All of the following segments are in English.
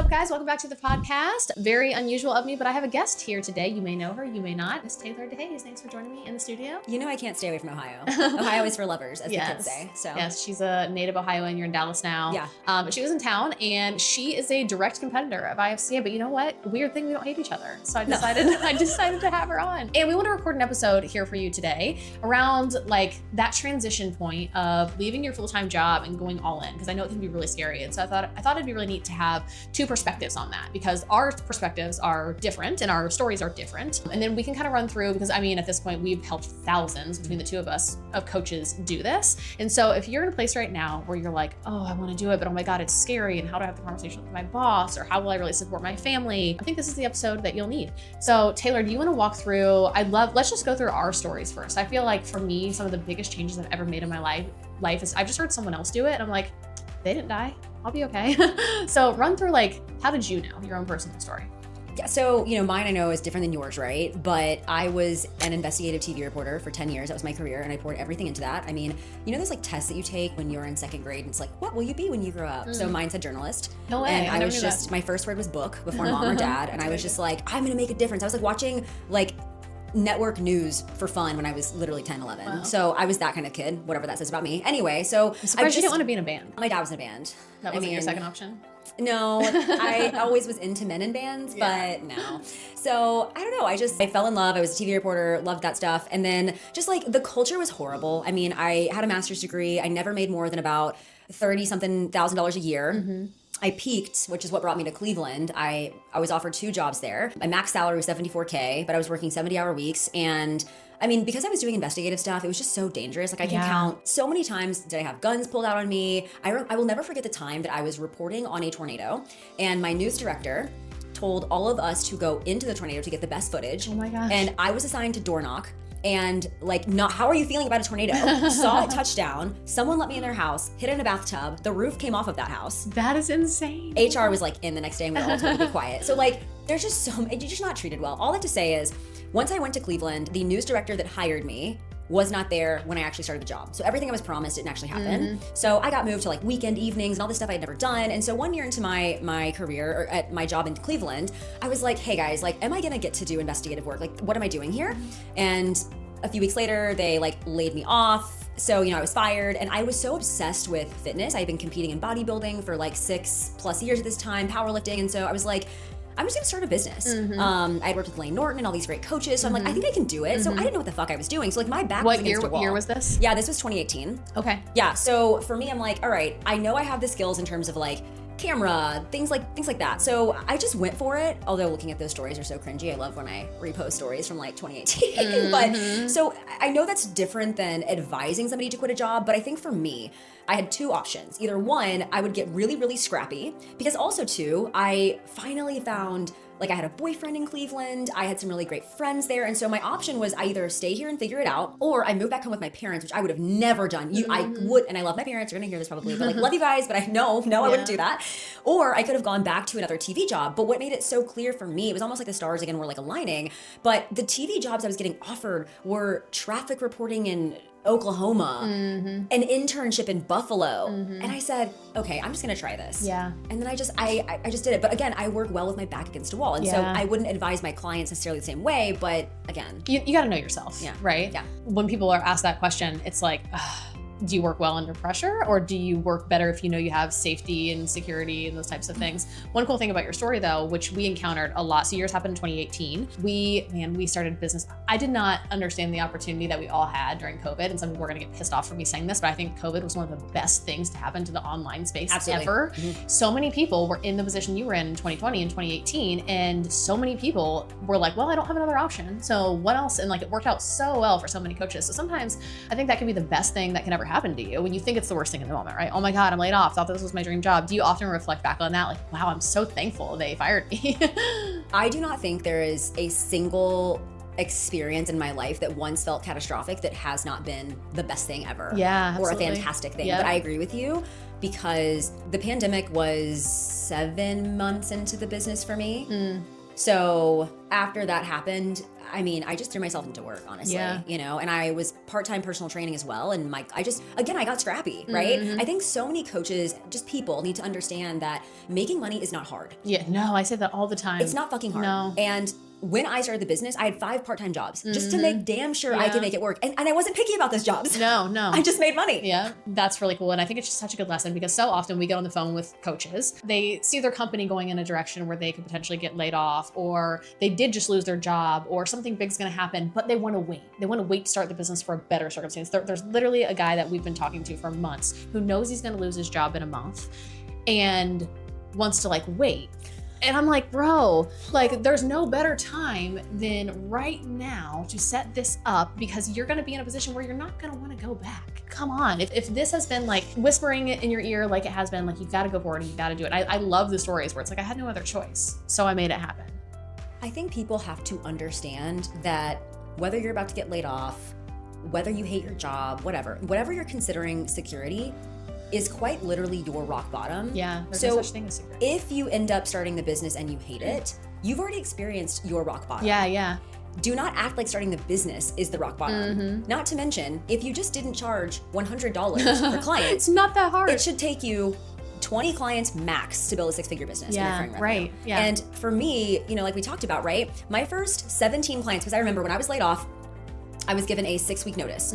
up, guys? Welcome back to the podcast. Very unusual of me, but I have a guest here today. You may know her, you may not. It's Taeler De Haes. Thanks for joining me in the studio. You know I can't stay away from Ohio. Ohio is for lovers, as the kids say. So yes, she's a native Ohioan. You're in Dallas now. Yeah. But she was in town, and she is a direct competitor of IFCA. But you know what? Weird thing, we don't hate each other. So I decided to have her on. And we want to record an episode here for you today around like that transition point of leaving your full-time job and going all in, because I know it can be really scary. And so I thought it'd be really neat to have two perspectives on that, because our perspectives are different and our stories are different. And then we can kind of run through, because I mean, at this point, we've helped thousands between the two of us of coaches do this. And so if you're in a place right now where you're like, oh, I want to do it, but oh my God, it's scary. And how do I have the conversation with my boss? Or how will I really support my family? I think this is the episode that you'll need. So Taeler, do you want to walk through, let's just go through our stories first. I feel like for me, some of the biggest changes I've ever made in my life is I've just heard someone else do it. And I'm like, they didn't die. I'll be okay. So run through like, how did you know your own personal story? Yeah, so, mine I know is different than yours, right? But I was an investigative TV reporter for 10 years. That was my career, and I poured everything into that. I mean, those like tests that you take when you're in second grade, and it's like, what will you be when you grow up? So mine said journalist. No way. And I was just, my first word was book before mom or dad, and I was just like, I'm gonna make a difference. I was like watching like network news for fun when I was literally 10, 11. Wow. So I was that kind of kid, whatever that says about me. Anyway, so I'm surprised you didn't want to be in a band. My dad was in a band. That wasn't your second option? No, I always was into men in bands, but no. So I don't know. I fell in love. I was a TV reporter, loved that stuff. And then just like the culture was horrible. I mean, I had a master's degree. I never made more than about $30-something thousand a year. Mm-hmm. I peaked, which is what brought me to Cleveland. I was offered 2 jobs there. My max salary was $74K, but I was working 70-hour weeks. And I mean, because I was doing investigative stuff, it was just so dangerous. Like I can count so many times did I have guns pulled out on me. I will never forget the time that I was reporting on a tornado, and my news director told all of us to go into the tornado to get the best footage. Oh my gosh. And I was assigned to door knock. And like, not how are you feeling about a tornado? Saw it touch down. Someone let me in their house, hid in a bathtub. The roof came off of that house. That is insane. HR was like in the next day and we were all told to be quiet. So like, there's just you're just not treated well. All I have to say is, once I went to Cleveland, the news director that hired me was not there when I actually started the job. So everything I was promised didn't actually happen. Mm-hmm. So I got moved to like weekend evenings and all this stuff I had never done. And so 1 year into my career, or at my job in Cleveland, I was like, hey guys, like, am I gonna get to do investigative work? Like, what am I doing here? And a few weeks later, they like laid me off. So, I was fired, and I was so obsessed with fitness. I had been competing in bodybuilding for like 6+ years at this time, powerlifting. And so I was like, I'm just gonna start a business. Mm-hmm. I had worked with Lane Norton and all these great coaches. So I'm like, I think I can do it. Mm-hmm. So I didn't know what the fuck I was doing. So like my back was against a wall. What year was this? Yeah, this was 2018. Okay. Yeah, so for me, I'm like, all right, I know I have the skills in terms of like camera, things like that. So I just went for it. Although looking at those stories are so cringy. I love when I repost stories from like 2018. Mm-hmm. But so I know that's different than advising somebody to quit a job. But I think for me, I had 2 options. Either one, I would get really, really scrappy, because also 2, I finally found like I had a boyfriend in Cleveland. I had some really great friends there. And so my option was I either stay here and figure it out, or I move back home with my parents, which I would have never done. I would, and I love my parents. You're gonna hear this probably, but like, love you guys, but I wouldn't do that. Or I could have gone back to another TV job. But what made it so clear for me, it was almost like the stars again were like aligning, but the TV jobs I was getting offered were traffic reporting in Oklahoma, an internship in Buffalo. And I said, okay, I'm just gonna try this. Yeah. And then I just did it. But again, I work well with my back against a wall. And so I wouldn't advise my clients necessarily the same way, but again. You gotta know yourself, right? Yeah. When people are asked that question, it's like, do you work well under pressure, or do you work better if you know you have safety and security and those types of things? One cool thing about your story though, which we encountered a lot, so yours happened in 2018. We started business. I did not understand the opportunity that we all had during COVID, and some people are gonna get pissed off for me saying this, but I think COVID was one of the best things to happen to the online space ever. Mm-hmm. So many people were in the position you were in 2020 and 2018, and so many people were like, well, I don't have another option, so what else? And like, it worked out so well for so many coaches. So sometimes I think that can be the best thing that can ever happen to you when you think it's the worst thing in the moment, right? Oh my God, I'm laid off. Thought this was my dream job. Do you often reflect back on that? Like, wow, I'm so thankful they fired me. I do not think there is a single experience in my life that once felt catastrophic that has not been the best thing ever. Yeah, absolutely. Or a fantastic thing. But I agree with you, because the pandemic was 7 months into the business for me. So after that happened, I mean, I just threw myself into work, honestly, Yeah. you know, and I was part-time personal training as well. And I got scrappy, right? I think so many coaches, just people need to understand that making money is not hard. Yeah, no, I say that all the time. It's not fucking hard. No. And when I started the business, I had 5 part-time jobs just to make damn sure I could make it work. And I wasn't picky about those jobs. No. I just made money. Yeah, that's really cool. And I think it's just such a good lesson because so often we get on the phone with coaches. They see their company going in a direction where they could potentially get laid off, or they did just lose their job, or something big's going to happen, but they want to wait. They want to wait to start the business for a better circumstance. There's literally a guy that we've been talking to for months who knows he's going to lose his job in a month and wants to like wait. And I'm like, bro, like there's no better time than right now to set this up because you're going to be in a position where you're not going to want to go back. Come on. If this has been like whispering in your ear, like it has been, like you've got to go forward and you've got to do it. I love the stories where it's like, I had no other choice. So I made it happen. I think people have to understand that whether you're about to get laid off, whether you hate your job, whatever you're considering security, is quite literally your rock bottom. Yeah, there's so no such thing as secret. If you end up starting the business and you hate it, you've already experienced your rock bottom. Yeah. Do not act like starting the business is the rock bottom. Not to mention, if you just didn't charge $100 for clients, it's not that hard. It should take you 20 clients max to build a 6-figure business. Yeah, right. Yeah. And for me, you know, like we talked about, right? My first 17 clients, because I remember when I was laid off, I was given a 6-week notice.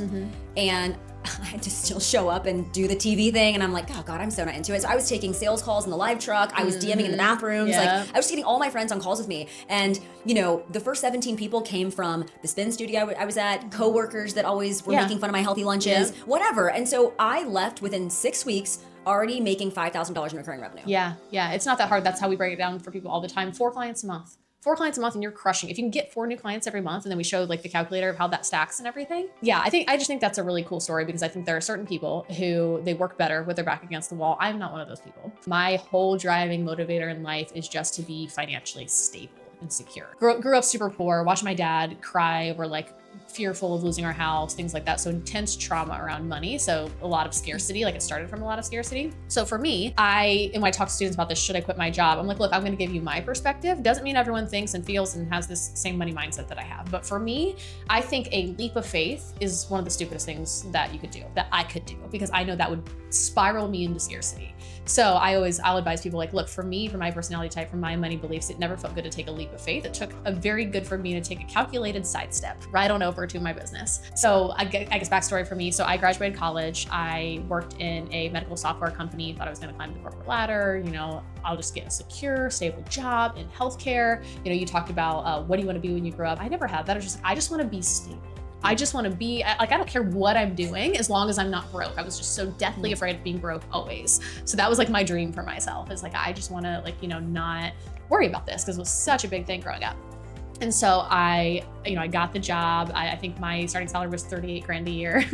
And I had to still show up and do the TV thing. And I'm like, oh God, I'm so not into it. So I was taking sales calls in the live truck. I was DMing in the bathrooms. Yeah. Like I was getting all my friends on calls with me. And you know, the first 17 people came from the spin studio I was at, coworkers that always were making fun of my healthy lunches, whatever. And so I left within 6 weeks already making $5,000 in recurring revenue. Yeah. It's not that hard. That's how we break it down for people all the time. 4 clients a month. 4 clients a month and you're crushing. If you can get 4 new clients every month, and then we showed like the calculator of how that stacks and everything. Yeah, I just think that's a really cool story because I think there are certain people who they work better with their back against the wall. I'm not one of those people. My whole driving motivator in life is just to be financially stable and secure. Grew up super poor, watched my dad cry over like fearful of losing our house, things like that. So intense trauma around money. So a lot of scarcity, like it started from a lot of scarcity. So for me, and when I talk to students about this, should I quit my job? I'm like, look, I'm going to give you my perspective. Doesn't mean everyone thinks and feels and has this same money mindset that I have. But for me, I think a leap of faith is one of the stupidest things that you could do, that I could do, because I know that would spiral me into scarcity. So I'll advise people like, look, for me, for my personality type, for my money beliefs, it never felt good to take a leap of faith. It took a very good for me to take a calculated sidestep right on over to my business. So I guess backstory for me. So I graduated college. I worked in a medical software company, thought I was going to climb the corporate ladder. You know, I'll just get a secure, stable job in healthcare. You know, you talked about what do you want to be when you grow up? I never had that. I was just, I just want to be stable. I just want to be like, I don't care what I'm doing as long as I'm not broke. I was just so deathly afraid of being broke always. So that was like my dream for myself, is like, I just want to like, you know, not worry about this because it was such a big thing growing up. And so I got the job. I think my starting salary was 38 grand a year.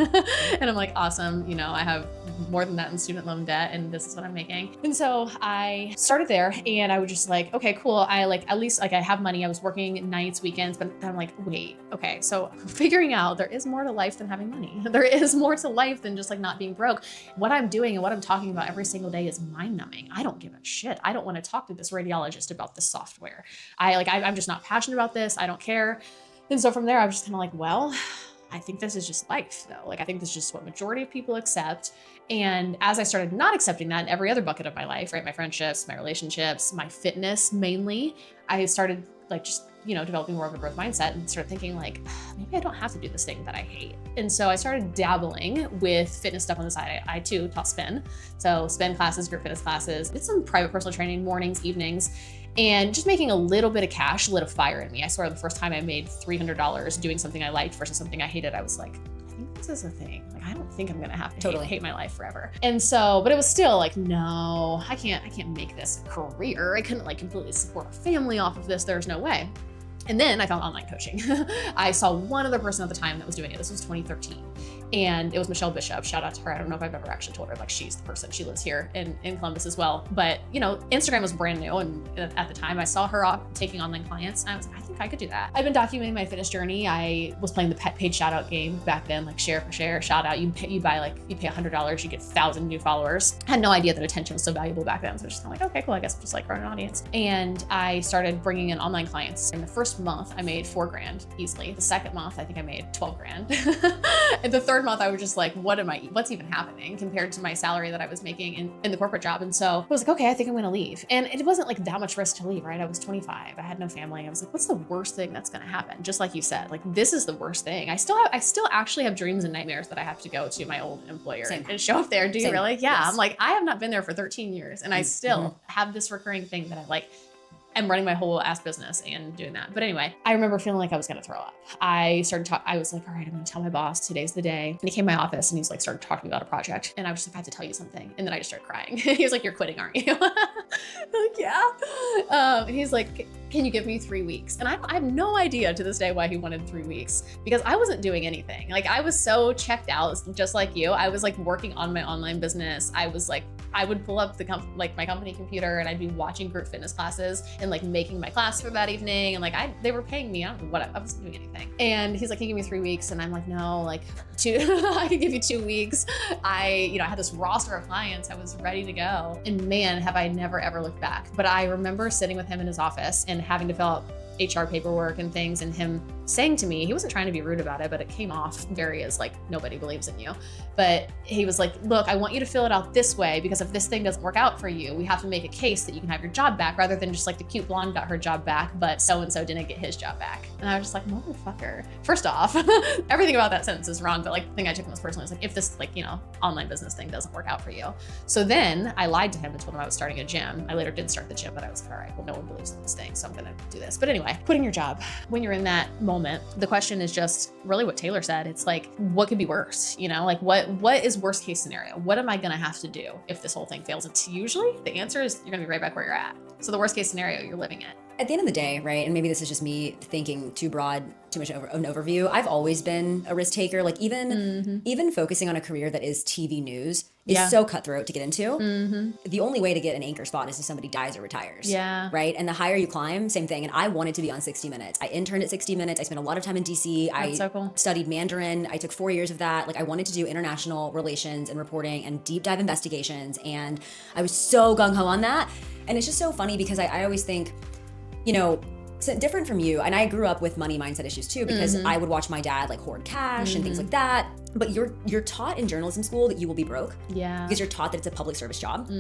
And I'm like, awesome. You know, I have more than that in student loan debt and this is what I'm making. And so I started there and I was just like, okay, cool. I like, at least like I have money. I was working nights, weekends, but then I'm like, wait, okay. So figuring out there is more to life than having money. There is more to life than just like not being broke. What I'm doing and what I'm talking about every single day is mind numbing. I don't give a shit. I don't want to talk to this radiologist about this software. I'm just not passionate about this. I don't care. And so from there, I was just kind of like, well, I think this is just life though. Like, I think this is just what majority of people accept. And as I started not accepting that in every other bucket of my life, right? My friendships, my relationships, my fitness mainly, I started like just, you know, developing more of a growth mindset and started thinking like, maybe I don't have to do this thing that I hate. And so I started dabbling with fitness stuff on the side. I too taught spin. So spin classes, group fitness classes, did some private personal training, mornings, evenings, and just making a little bit of cash lit a fire in me. I swear the first time I made $300 doing something I liked versus something I hated, I was like, I think this is a thing. Like, I don't think I'm gonna have to hate my life forever. And so, but it was still like, no, I can't make this a career. I couldn't like completely support a family off of this. There's no way. And then I found online coaching. I saw one other person at the time that was doing it. This was 2013. And it was Michelle Bishop. Shout out to her. I don't know if I've ever actually told her, like, she's the person. She lives here in Columbus as well. But, you know, Instagram was brand new. And at the time I saw her taking online clients, and I was like, I think I could do that. I've been documenting my fitness journey. I was playing the paid shout out game back then, like share for share, shout out. You pay $100, you get 1,000 new followers. I had no idea that attention was so valuable back then. So I was just kind of like, okay, cool. I guess I'm just like growing an audience. And I started bringing in online clients. In the first month, I made $4,000 easily. The second month, I think I made $12,000. And the third month, I was just like, what's even happening compared to my salary that I was making in the corporate job? And so I was like, okay, I think I'm gonna leave. And it wasn't like that much risk to leave, right? I was 25, I had no family. I was like, what's the worst thing that's gonna happen? Just like you said, like, this is the worst thing. I still actually have dreams and nightmares that I have to go to my old employer and show up there. Do you really? Yeah. Yes. I'm like, I have not been there for 13 years and I still have this recurring thing that I'm running my whole ass business and doing that. But anyway, I remember feeling like I was going to throw up. I was like, all right, I'm going to tell my boss today's the day. And he came to my office and he's like, started talking about a project. And I was just like, I have to tell you something. And then I just started crying. He was like, you're quitting, aren't you? I'm like, yeah. And he's like, can you give me 3 weeks? And I have no idea to this day why he wanted 3 weeks, because I wasn't doing anything. Like, I was so checked out, just like you. I was like working on my online business. I was like, I would pull up my company computer and I'd be watching group fitness classes and like making my class for that evening. And like, they were paying me. I don't know what, I wasn't doing anything. And he's like, can you give me 3 weeks? And I'm like, no, like I could give you 2 weeks. I had this roster of clients. I was ready to go. And man, have I never, ever looked back. But I remember sitting with him in his office and having to fill out HR paperwork and things, and him saying to me, he wasn't trying to be rude about it, but it came off very as like, nobody believes in you. But he was like, look, I want you to fill it out this way, because if this thing doesn't work out for you, we have to make a case that you can have your job back, rather than just like the cute blonde got her job back, but so-and-so didn't get his job back. And I was just like, motherfucker. First off, everything about that sentence is wrong, but like the thing I took most personally was like, if this online business thing doesn't work out for you. So then I lied to him and told him I was starting a gym. I later did start the gym, but I was like, all right, well, no one believes in this thing, so I'm gonna do this. But anyway, quitting your job, when you're in that moment, the question is just really what Taeler said. It's like, what could be worse? Like what is worst case scenario? What am I gonna have to do if this whole thing fails? It's usually the answer is you're gonna be right back where you're at. So the worst case scenario, you're living it. At the end of the day, right, and maybe this is just me thinking too broad, too much of an overview, I've always been a risk taker. Like even focusing on a career that is TV news is so cutthroat to get into. The only way to get an anchor spot is if somebody dies or retires. Yeah. Right? And the higher you climb, same thing. And I wanted to be on 60 Minutes. I interned at 60 Minutes. I spent a lot of time in DC. That's so cool. Studied Mandarin. I took 4 years of that. Like, I wanted to do international relations and reporting and deep dive investigations. And I was so gung-ho on that. And it's just so funny because I always think, so different from you, and I grew up with money mindset issues too, because I would watch my dad like hoard cash and things like that. But you're taught in journalism school that you will be broke. Yeah. Because you're taught that it's a public service job.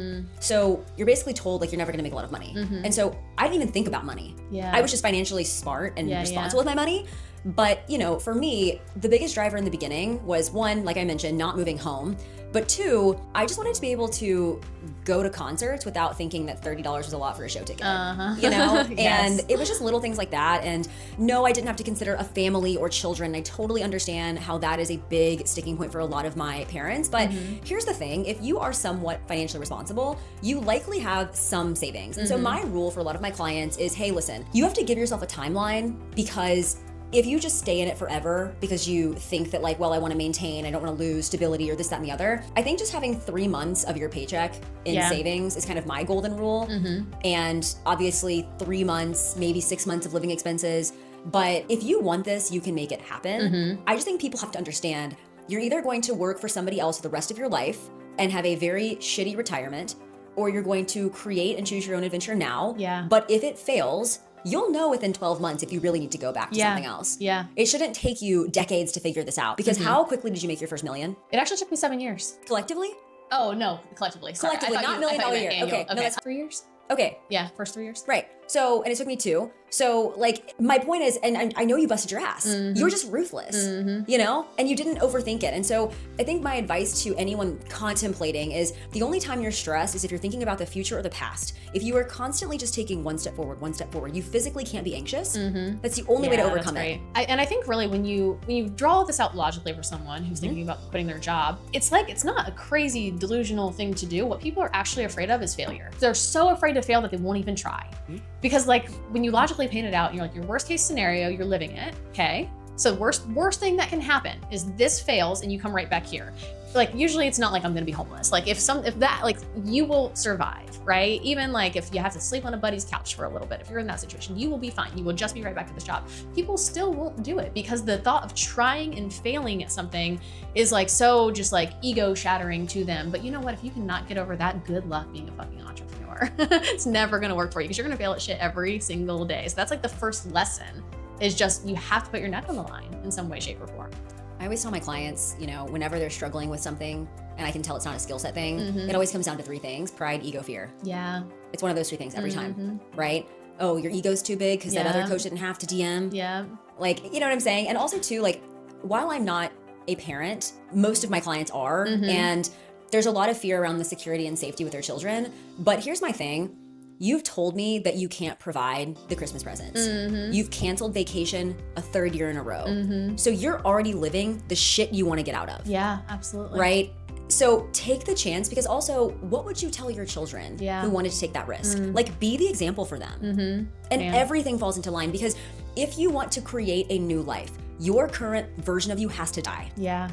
So you're basically told like you're never gonna make a lot of money. And so I didn't even think about money. Yeah. I was just financially smart and responsible with my money. But for me, the biggest driver in the beginning was, one, like I mentioned, not moving home. But two, I just wanted to be able to go to concerts without thinking that $30 was a lot for a show ticket, Yes. And it was just little things like that. And no, I didn't have to consider a family or children. I totally understand how that is a big sticking point for a lot of my parents. But here's the thing, if you are somewhat financially responsible, you likely have some savings. And so my rule for a lot of my clients is, hey, listen, you have to give yourself a timeline, because if you just stay in it forever because you think that like, well, I want to maintain, I don't want to lose stability or this, that, and the other, I think just having 3 months of your paycheck in savings is kind of my golden rule. And obviously 3 months, maybe 6 months of living expenses. But if you want this, you can make it happen. I just think people have to understand, you're either going to work for somebody else for the rest of your life and have a very shitty retirement, or you're going to create and choose your own adventure now. Yeah. But if it fails, you'll know within 12 months if you really need to go back to something else. Yeah. It shouldn't take you decades to figure this out, because how quickly did you make your first $1 million? It actually took me 7 years. Collectively? Oh, no, collectively. Sorry. Collectively, not $1 million a year. Okay, no, that's 3 years. Okay. Yeah, first 3 years. Right. So, and it took me 2. So like, my point is, and I know you busted your ass. You were just ruthless, and you didn't overthink it. And so I think my advice to anyone contemplating is, the only time you're stressed is if you're thinking about the future or the past. If you are constantly just taking one step forward, you physically can't be anxious. That's the only way to overcome it. And I think really when you draw this out logically for someone who's thinking about quitting their job, it's like, it's not a crazy delusional thing to do. What people are actually afraid of is failure. They're so afraid to fail that they won't even try. Because like, when you logically paint it out, you're like, your worst case scenario, you're living it, okay? So worst thing that can happen is this fails and you come right back here. Like usually it's not like I'm gonna be homeless. Like if that, like you will survive, right? Even like if you have to sleep on a buddy's couch for a little bit, if you're in that situation, you will be fine. You will just be right back to this job. People still won't do it because the thought of trying and failing at something is like so just like ego shattering to them. But you know what? If you cannot get over that, good luck being a fucking entrepreneur. It's never gonna work for you because you're gonna fail at shit every single day. So that's like the first lesson is just you have to put your neck on the line in some way, shape, or form. I always tell my clients, you know, whenever they're struggling with something and I can tell it's not a skill set thing, it always comes down to 3 things: pride, ego, fear. Yeah. It's one of those 3 things every time, right? Oh, your ego's too big because that other coach didn't have to DM. Yeah. Like, you know what I'm saying? And also too, like, while I'm not a parent, most of my clients are, and there's a lot of fear around the security and safety with their children. But here's my thing. You've told me that you can't provide the Christmas presents. You've canceled vacation a 3rd year in a row. So you're already living the shit you want to get out of. Yeah, absolutely. Right? So take the chance, because also, what would you tell your children who wanted to take that risk? Like, be the example for them. And everything falls into line, because if you want to create a new life, your current version of you has to die. Yeah.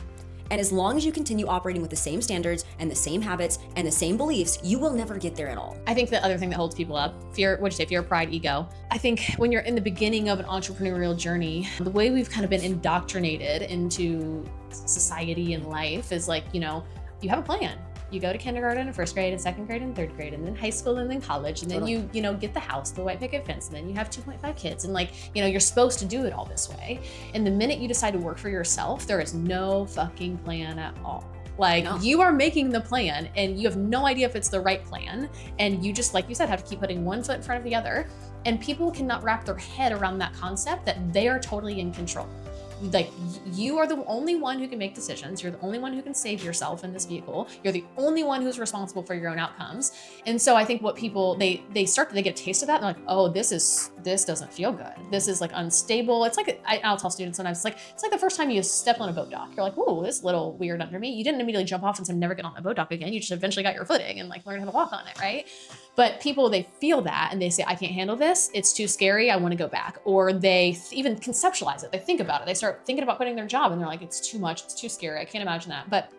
And as long as you continue operating with the same standards and the same habits and the same beliefs, you will never get there at all. I think the other thing that holds people up, fear, what'd you say, fear, pride, ego. I think when you're in the beginning of an entrepreneurial journey, the way we've kind of been indoctrinated into society and life is like, you know, you have a plan. You go to kindergarten and 1st grade and 2nd grade and 3rd grade and then high school and then college. And then you know, get the house, the white picket fence, and then you have 2.5 kids. And like, you know, you're supposed to do it all this way. And the minute you decide to work for yourself, there is no fucking plan at all. Like you are making the plan and you have no idea if it's the right plan. And you just, like you said, have to keep putting one foot in front of the other. And people cannot wrap their head around that concept that they are totally in control. Like you are the only one who can make decisions. You're the only one who can save yourself in this vehicle. You're the only one who's responsible for your own outcomes. And so I think what people, they get a taste of that. And they're like, oh, this doesn't feel good. This is like unstable. It's like, I'll tell students sometimes, it's like the first time you step on a boat dock. You're like, whoa, this is a little weird under me. You didn't immediately jump off and say, never get on a boat dock again. You just eventually got your footing and like learn how to walk on it, right? But people, they feel that and they say, I can't handle this. It's too scary. I want to go back. Or they even conceptualize it. They think about it. They start thinking about quitting their job and they're like, it's too much. It's too scary. I can't imagine that. But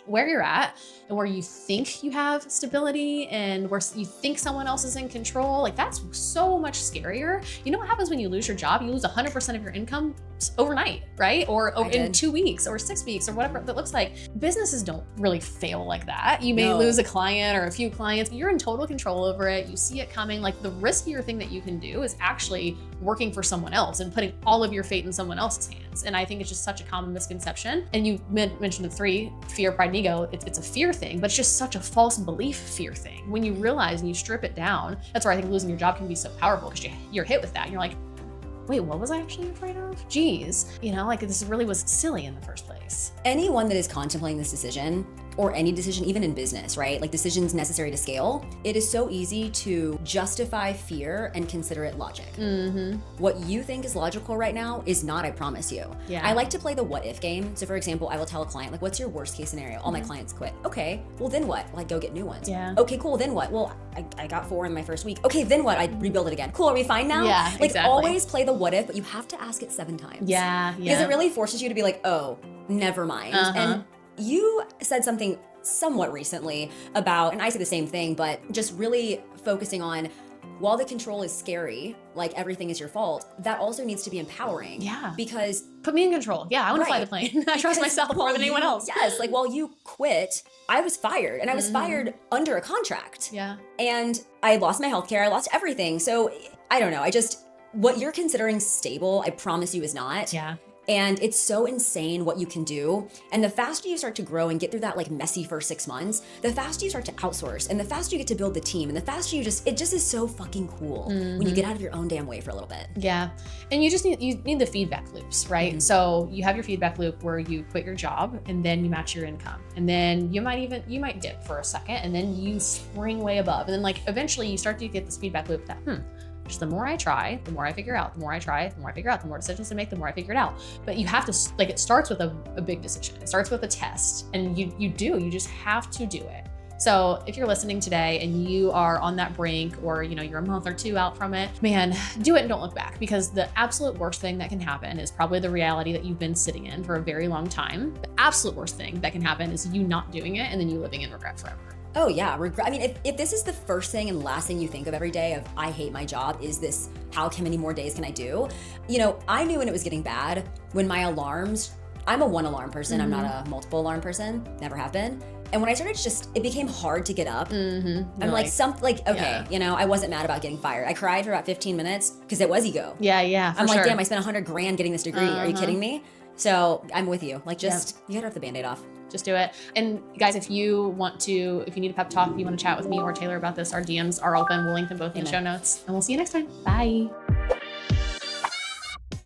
where you're at and where you think you have stability and where you think someone else is in control, like that's so much scarier. You know what happens when you lose your job? You lose 100% of your income overnight, right? Or in 2 weeks or 6 weeks or whatever that looks like. Businesses don't really fail like that. You may lose a client or a few clients, but you're in total control over it. You see it coming. Like the riskier thing that you can do is actually working for someone else and putting all of your fate in someone else's hands. And I think it's just such a common misconception. And you mentioned the 3, fear, pride, and ego. It's a fear thing, but it's just such a false belief fear thing. When you realize and you strip it down, that's where I think losing your job can be so powerful, because you're hit with that. And you're like, wait, what was I actually afraid of? Geez, you know, like this really was silly in the first place. Anyone that is contemplating this decision, or any decision, even in business, right? Like decisions necessary to scale, it is so easy to justify fear and consider it logic. What you think is logical right now is not, I promise you. Yeah. I like to play the what if game. So for example, I will tell a client, like, what's your worst case scenario? All my clients quit. Okay, well then what? Well, I go get new ones. Yeah. Okay, cool, then what? Well, I got 4 in my first week. Okay, then what? I rebuild it again. Cool, are we fine now? Yeah, like exactly. Always play the what if, but you have to ask it 7 times. Yeah. Because it really forces you to be like, oh, never mind. And you said something somewhat recently about, and I say the same thing, but just really focusing on, while the control is scary, like everything is your fault, that also needs to be empowering. Yeah. Because put me in control. Yeah, I want to fly the plane. I trust myself more than anyone else. Yes, like while you quit, I was fired, and I was fired under a contract. Yeah. And I lost my healthcare, I lost everything. So I don't know, what you're considering stable, I promise you is not. Yeah. And it's so insane what you can do. And the faster you start to grow and get through that like messy first 6 months, the faster you start to outsource, and the faster you get to build the team, and the faster it just is so fucking cool when you get out of your own damn way for a little bit. Yeah. And you need the feedback loops, right? So you have your feedback loop where you quit your job and then you match your income. And then you might dip for a second and then you spring way above. And then like eventually you start to get this feedback loop that, just the more I try, the more I figure out, the more I try, the more I figure out, the more decisions to make, the more I figure it out. But you have to, like, it starts with a big decision. It starts with a test, and you just have to do it. So if you're listening today and you are on that brink, or you're a month or two out from it, man, do it and don't look back, because the absolute worst thing that can happen is probably the reality that you've been sitting in for a very long time. The absolute worst thing that can happen is you not doing it and then you living in regret forever. Oh yeah, regret. I mean, if this is the first thing and last thing you think of every day of, I hate my job, is this, how many more days can I do? I knew when it was getting bad, when my alarms, I'm a one alarm person, I'm not a multiple alarm person, never have been. And when I started, it became hard to get up. I'm okay, I wasn't mad about getting fired. I cried for about 15 minutes because it was ego. Yeah, I'm like, sure. damn, I spent $100,000 getting this degree. Are you kidding me? So I'm with you. Like, you gotta rip the Band-Aid off. Just do it. And guys, if you need a pep talk, if you want to chat with me or Taylor about this, our DMs are open. We'll link them both in the show notes. And we'll see you next time. Bye.